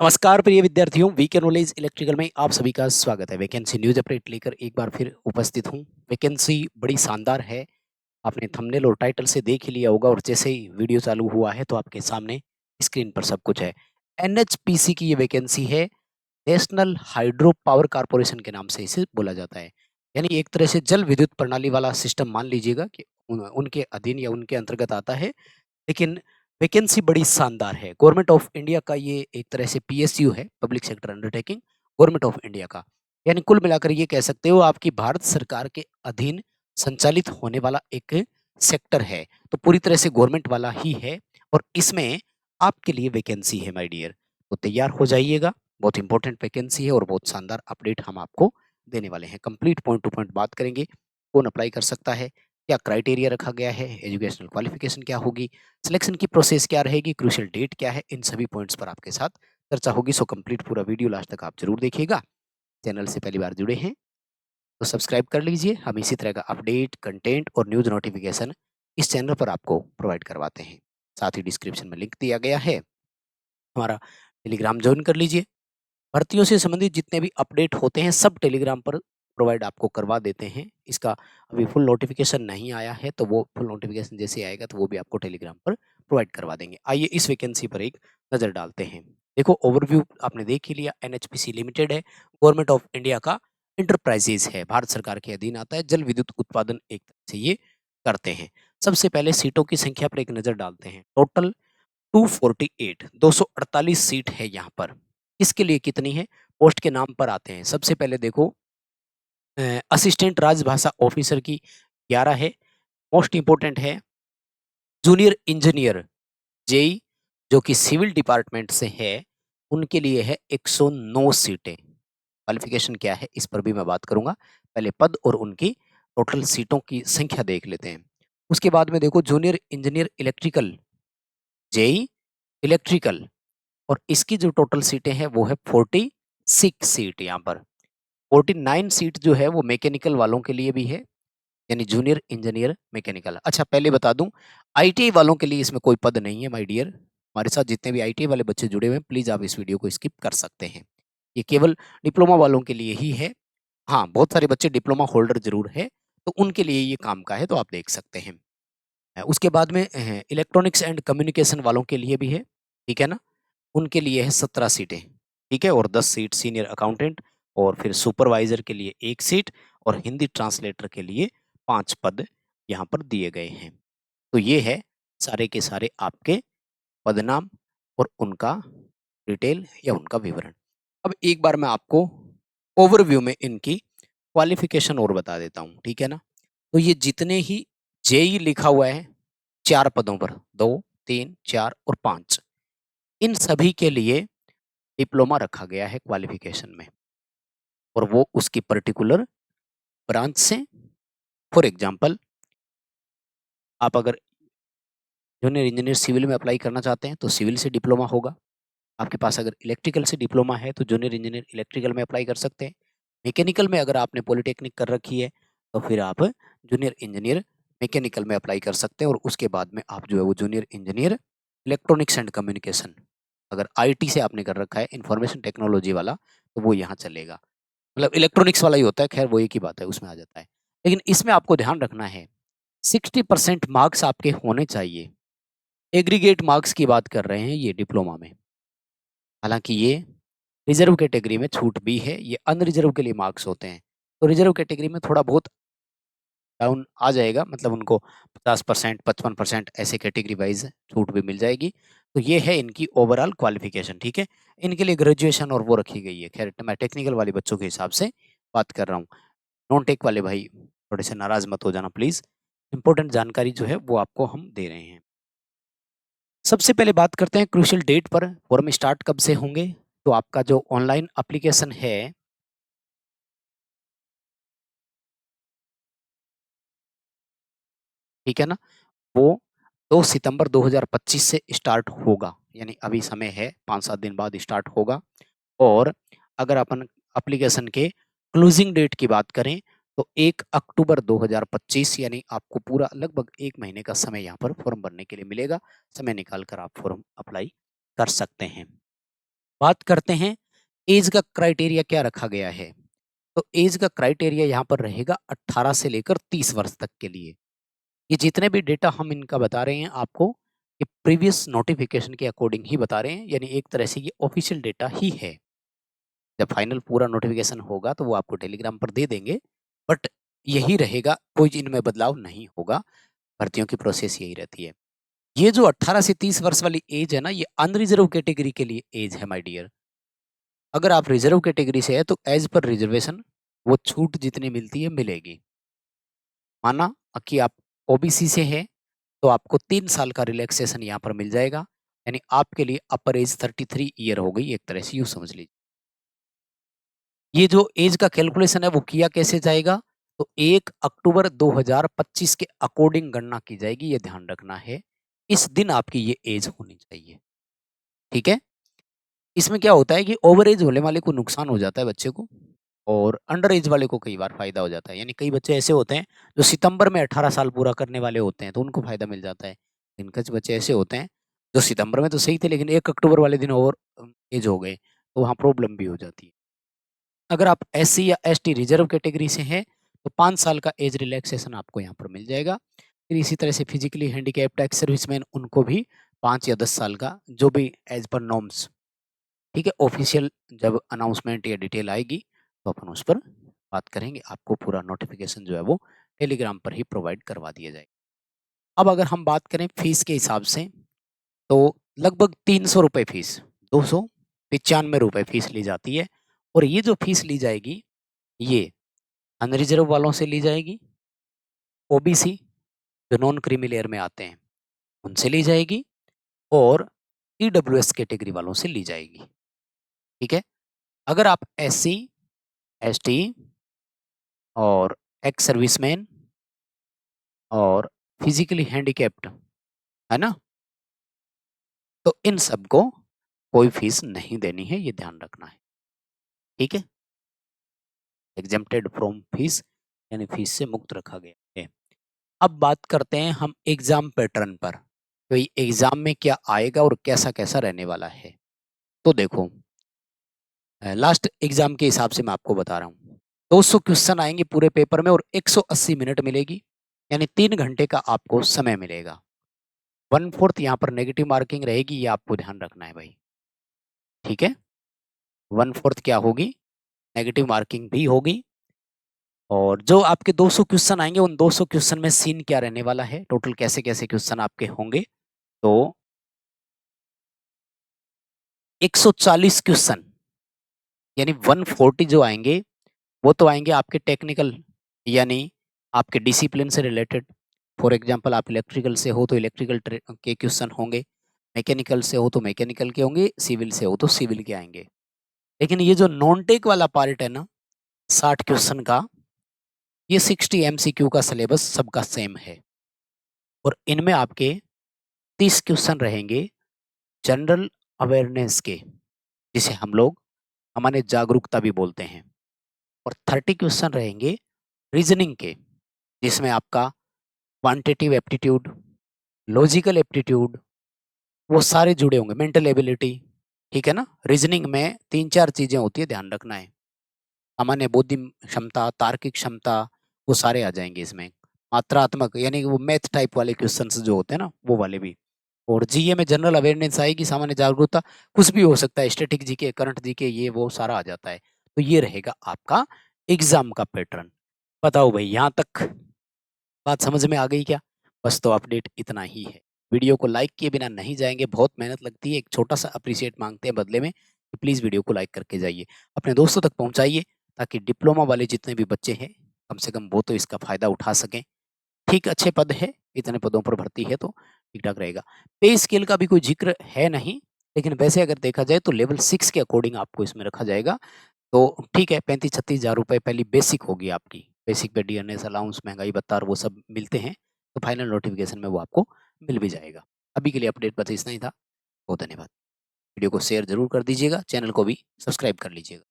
नमस्कार प्रिय विद्यार्थियों, वीके नॉलेज इलेक्ट्रिकल में आप सभी का स्वागत है। वैकेंसी न्यूज अपडेट लेकर एक बार फिर उपस्थित हूँ। वैकेंसी बड़ी शानदार है। आपने थंबनेल और टाइटल से देख ही लिया होगा और जैसे ही वीडियो चालू हुआ है तो आपके सामने स्क्रीन पर सब कुछ है। एनएचपीसी की ये वैकेंसी है। नेशनल हाइड्रो पावर कारपोरेशन के नाम से इसे बोला जाता है। यानी एक तरह से जल विद्युत प्रणाली वाला सिस्टम मान लीजिएगा कि उनके अधीन या उनके अंतर्गत आता है। लेकिन वैकेंसी बड़ी शानदार है। गवर्नमेंट ऑफ इंडिया का ये एक तरह से पीएसयू है, public sector undertaking, government of India का। यानी कुल मिलाकर ये कह सकते हो आपकी भारत सरकार के अधीन संचालित होने वाला एक सेक्टर है। तो पूरी तरह से गवर्नमेंट वाला ही है और इसमें आपके लिए वैकेंसी है माय डियर। तो तैयार हो जाइएगा। बहुत इंपॉर्टेंट वैकेंसी है और बहुत शानदार अपडेट हम आपको देने वाले हैं। कंप्लीट पॉइंट टू पॉइंट बात करेंगे। कौन अप्लाई कर सकता है, क्या क्राइटेरिया रखा गया है, एजुकेशनल क्वालिफिकेशन क्या होगी, सिलेक्शन की प्रोसेस क्या रहेगी, क्रूशियल डेट क्या है, इन सभी पॉइंट्स पर आपके साथ चर्चा होगी। सो कंप्लीट पूरा वीडियो लास्ट तक आप जरूर देखिएगा। चैनल से पहली बार जुड़े हैं तो सब्सक्राइब कर लीजिए। हम इसी तरह का अपडेट, कंटेंट और न्यूज नोटिफिकेशन इस चैनल पर आपको प्रोवाइड करवाते हैं। साथ ही डिस्क्रिप्शन में लिंक दिया गया है, हमारा टेलीग्राम ज्वाइन कर लीजिए। भर्तियों से संबंधित जितने भी अपडेट होते हैं सब टेलीग्राम पर प्रोवाइड आपको करवा देते हैं। इसका अभी फुल नोटिफिकेशन नहीं आया है तो वो फुल नोटिफिकेशन जैसे आएगा तो वो भी आपको टेलीग्राम पर प्रोवाइड करवा देंगे। आइए इस वैकेंसी पर एक नज़र डालते हैं। देखो, ओवरव्यू आपने देख ही लिया। एनएचपीसी लिमिटेड है, गवर्नमेंट ऑफ इंडिया का इंटरप्राइजेज है, भारत सरकार के अधीन आता है। जल विद्युत उत्पादन एक तरह से ये करते हैं। सबसे पहले सीटों की संख्या पर एक नज़र डालते हैं। टोटल 248 248 सीट है यहाँ पर। इसके लिए कितनी है, पोस्ट के नाम पर आते हैं। सबसे पहले देखो, असिस्टेंट राजभाषा ऑफिसर की 11 है। मोस्ट इंपोर्टेंट है जूनियर इंजीनियर जेई, जो कि सिविल डिपार्टमेंट से है, उनके लिए है 109 सीटें। क्वालिफिकेशन क्या है इस पर भी मैं बात करूंगा। पहले पद और उनकी टोटल सीटों की संख्या देख लेते हैं। उसके बाद में देखो, junior engineer electrical JE electrical, और इसकी जो टोटल सीटें हैं वो है 46 सीट। यहाँ पर 49 सीट जो है वो मैकेनिकल वालों के लिए भी है, यानी जूनियर इंजीनियर मैकेनिकल। अच्छा, पहले बता दूं, आईटीआई वालों के लिए इसमें कोई पद नहीं है माय डियर। हमारे साथ जितने भी आईटीआई वाले बच्चे जुड़े हुए हैं, प्लीज आप इस वीडियो को स्किप कर सकते हैं। ये केवल डिप्लोमा वालों के लिए ही है। हाँ, बहुत सारे बच्चे डिप्लोमा होल्डर जरूर है, तो उनके लिए ये काम का है, तो आप देख सकते हैं। उसके बाद में इलेक्ट्रॉनिक्स एंड कम्युनिकेशन वालों के लिए भी है, ठीक है ना। उनके लिए है 17 सीटें, ठीक है, और 10 सीट सीनियर अकाउंटेंट, और फिर सुपरवाइजर के लिए 1 सीट, और हिंदी ट्रांसलेटर के लिए 5 पद यहाँ पर दिए गए हैं। तो ये है सारे के सारे आपके पदनाम और उनका डिटेल या उनका विवरण। अब एक बार मैं आपको ओवरव्यू में इनकी क्वालिफिकेशन और बता देता हूँ, ठीक है ना। तो ये जितने ही जेई लिखा हुआ है 4 पदों पर, 2, 3, 4 और 5, इन सभी के लिए डिप्लोमा रखा गया है क्वालिफिकेशन में, और वो उसकी पर्टिकुलर ब्रांच से। फॉर एग्जांपल, आप अगर जूनियर इंजीनियर सिविल में अप्लाई करना चाहते हैं तो सिविल से डिप्लोमा होगा। आपके पास अगर इलेक्ट्रिकल से डिप्लोमा है तो जूनियर इंजीनियर इलेक्ट्रिकल में अप्लाई कर सकते हैं। मैकेनिकल में अगर आपने पॉलिटेक्निक कर रखी है तो फिर आप जूनियर इंजीनियर मैकेनिकल में अप्लाई कर सकते हैं, और उसके बाद में आप जो है वो junior engineer electronics and communication, अगर आईटी से आपने कर रखा है, इंफॉर्मेशन टेक्नोलॉजी वाला, तो वो यहाँ चलेगा। मतलब इलेक्ट्रॉनिक्स वाला ही होता है, खैर वो एक ही बात है, उसमें आ जाता है। लेकिन इसमें आपको ध्यान रखना है 60% मार्क्स आपके होने चाहिए। एग्रीगेट मार्क्स की बात कर रहे हैं ये डिप्लोमा में। हालांकि ये रिजर्व कैटेगरी में छूट भी है, ये अनरिजर्व के लिए मार्क्स होते हैं। तो रिजर्व कैटेगरी में थोड़ा बहुत डाउन आ जाएगा, मतलब उनको 50%, 55% ऐसे कैटेगरी वाइज छूट भी मिल जाएगी। तो ये है इनकी ओवरऑल क्वालिफिकेशन, ठीक है। इनके लिए ग्रेजुएशन और वो रखी गई है। खैर, मैं टेक्निकल वाले बच्चों के हिसाब से बात कर रहा हूँ। नॉन टेक वाले भाई थोड़े से नाराज मत हो जाना प्लीज। इंपॉर्टेंट जानकारी जो है वो आपको हम दे रहे हैं। सबसे पहले बात करते हैं क्रूशियल डेट पर, फॉर्म स्टार्ट कब से होंगे। तो आपका जो ऑनलाइन एप्लीकेशन है, ठीक है ना, वो 2 सितंबर 2025 से स्टार्ट होगा। यानी अभी समय है, 5-7 दिन बाद स्टार्ट होगा। और अगर अपन एप्लीकेशन के क्लोजिंग डेट की बात करें तो 1 अक्टूबर 2025, यानी आपको पूरा लगभग 1 महीने का समय यहाँ पर फॉर्म भरने के लिए मिलेगा। समय निकाल कर आप फॉर्म अप्लाई कर सकते हैं। बात करते हैं एज का क्राइटेरिया क्या रखा गया है। तो एज का क्राइटेरिया यहाँ पर रहेगा 18 से लेकर 30 वर्ष तक के लिए। ये जितने भी डेटा हम इनका बता रहे हैं आपको, ये प्रीवियस नोटिफिकेशन के अकॉर्डिंग ही बता रहे हैं, यानी एक तरह से ये ऑफिशियल डेटा ही है। जब फाइनल पूरा नोटिफिकेशन होगा तो वो आपको टेलीग्राम पर दे देंगे, बट यही रहेगा, कोई इनमें बदलाव नहीं होगा। भर्तियों की प्रोसेस यही रहती है। ये जो 18 से 30 वर्ष वाली एज है ना, ये अनरिजर्व कैटेगरी के लिए एज है माय डियर। अगर आप रिजर्व कैटेगरी से है तो एज पर रिजर्वेशन वो छूट जितनी मिलती है मिलेगी। माना कि आप ओबीसी से हैं तो आपको 3 साल का रिलैक्सेशन यहाँ पर मिल जाएगा, यानी आपके लिए अपर एज 33 ईयर हो गई, एक तरह से यूँ समझ लीजिए। ये जो एज का कैलकुलेशन है वो किया कैसे जाएगा? तो 1 अक्टूबर 2025 के अकॉर्डिंग गणना की जाएगी, ये ध्यान रखना है। इस दिन आपकी ये एज होनी चाहिए, ठीक है? इसमें क्या होता है कि ओवर एज होने वाले को नुकसान हो जाता है बच्चे को, और अंडर एज वाले को कई बार फ़ायदा हो जाता है। यानी कई बच्चे ऐसे होते हैं जो सितंबर में 18 साल पूरा करने वाले होते हैं, तो उनको फ़ायदा मिल जाता है। लेकिन कुछ बच्चे ऐसे होते हैं जो सितंबर में तो सही थे लेकिन 1 अक्टूबर वाले दिन ओवर एज हो गए, तो वहाँ प्रॉब्लम भी हो जाती है। अगर आप एससी या एसटी रिजर्व कैटेगरी से हैं, तो 5 साल का एज रिलैक्सेशन आपको यहाँ पर मिल जाएगा। फिर इसी तरह से फिजिकली हैंडीकैप्ड एक्स सर्विसमैन, उनको भी 5 या 10 साल का, जो भी एज़ पर नॉर्म्स, ठीक है? ऑफ़िशियल जब अनाउंसमेंट या डिटेल आएगी, तो अपन उस पर बात करेंगे। आपको पूरा नोटिफ़िकेशन जो है वो टेलीग्राम पर ही प्रोवाइड करवा दिया जाएगा। अब अगर हम बात करें फ़ीस के हिसाब से, तो लगभग ₹300 फ़ीस, ₹295 फ़ीस ली जाती है, और ये जो फ़ीस ली जाएगी, ये अनरिज़र्व वालों से ली जाएगी, ओबीसी जो नॉन क्रीमी लेयर में आते हैं, उनसे ली जाएगी, और ईडब्ल्यूएस कैटेगरी वालों से ली जाएगी, ठीक है? अगर आप एससी, एसटी और एक्स सर्विसमैन और फिजिकली हैंडीकैप्ड, है ना? तो इन सबको कोई फीस नहीं देनी है, ये ध्यान रखना है, ठीक है? एग्जेम्प्टेड फ्रॉम फीस, यानी फीस से मुक्त रखा गया है। अब बात करते हैं हम एग्जाम पैटर्न पर, तो ये एग्जाम में क्या आएगा और कैसा-कैसा रहने वाला है। तो देखो, लास्ट एग्जाम के हिसाब से मैं आपको बता रहा हूँ। 200 क्वेश्चन आएँगे पूरे पेपर में और 180 मिनट मिलेगी, यानी 3 घंटे का आपको समय मिलेगा। 1/4 यहाँ पर नेगेटिव मार्किंग रहेगी, ये आपको ध्यान रखना है भाई, ठीक है? 1/4 क्या होगी? नेगेटिव मार्किंग भी होगी, और जो आपके 200 क्वेश्चन आएँगे, उन 200 क्वेश्चन में सीन क्या रहने वाला है, टोटल कैसे-कैसे क्वेश्चन आपके होंगे, तो 140 क्वेश्चन, यानी 140 जो आएँगे, वो तो आएँगे आपके टेक्निकल, यानी आपके डिसिप्लिन से रिलेटेड। फॉर एग्ज़ाम्पल आप इलेक्ट्रिकल से हो तो इलेक्ट्रिकल के क्वेश्चन होंगे, मैकेनिकल से हो तो मैकेनिकल के होंगे, सिविल से हो तो सिविल के आएँगे। लेकिन ये जो नॉन टेक वाला पार्ट है ना, 60 क्वेश्चन का, ये 60 एमसीक्यू का सिलेबस सबका सेम है, और इनमें आपके 30 क्वेश्चन रहेंगे जनरल अवेयरनेस के, जिसे हम लोग सामान्य जागरूकता भी बोलते हैं, और 30 क्वेश्चन रहेंगे रीजनिंग के, जिसमें आपका क्वांटिटेटिव एप्टीट्यूड, लॉजिकल एप्टीट्यूड, वो सारे जुड़े होंगे, मेंटल एबिलिटी, ठीक है ना? रीजनिंग में 3-4 चीज़ें होती है, ध्यान रखना है। सामान्य बुद्धि क्षमता, तार्किक क्षमता, वो सारे आ जाएँगे इसमें। मात्रात्मक, यानी कि वो मैथ टाइप वाले क्वेश्चंस जो होते हैं ना, वो वाले भी। और जीए में जनरल अवेयरनेस आएगी, सामान्य जागरूकता, कुछ भी हो सकता है, स्टैटिक जीके, करंट जीके, ये वो सारा आ जाता है। तो ये रहेगा आपका एग्ज़ाम का पैटर्न। बताओ भई, यहाँ तक बात समझ में आ गई क्या? बस तो अपडेट इतना ही है। वीडियो को लाइक किए बिना नहीं जाएँगे, बहुत मेहनत लगती है, एक छोटा-सा एप्रिशिएट माँगते हैं बदले में, कि प्लीज़ वीडियो को लाइक करके जाइए। अपने दोस्तों तक पहुँचाइए, ताकि डिप्लोमा वाले जितने भी बच्चे हैं, कम से कम वो तो इसका फ़ायदा उठा सकें। ठीक, अच्छे पद है, इतने पदों पर भर्ती है तो ठीक-ठाक रहेगा। पे स्केल का भी कोई ज़िक्र है नहीं, लेकिन वैसे अगर देखा जाए तो लेवल 6 के अकॉर्डिंग आपको इसमें रखा जाएगा। तो ठीक है, 35-36 हज़ार रुपए पहली बेसिक होगी आपकी। बेसिक पे डीएनएस अलाउंस, महँगाई भत्ता और वो सब मिलते हैं, तो फाइनल नोटिफ़िकेशन में वो आपको मिल भी जाएगा। अभी के लिए अपडेट बस इतना ही था। बहुत धन्यवाद। वीडियो को शेयर ज़रूर कर दीजिएगा, चैनल को भी सब्सक्राइब कर लीजिएगा।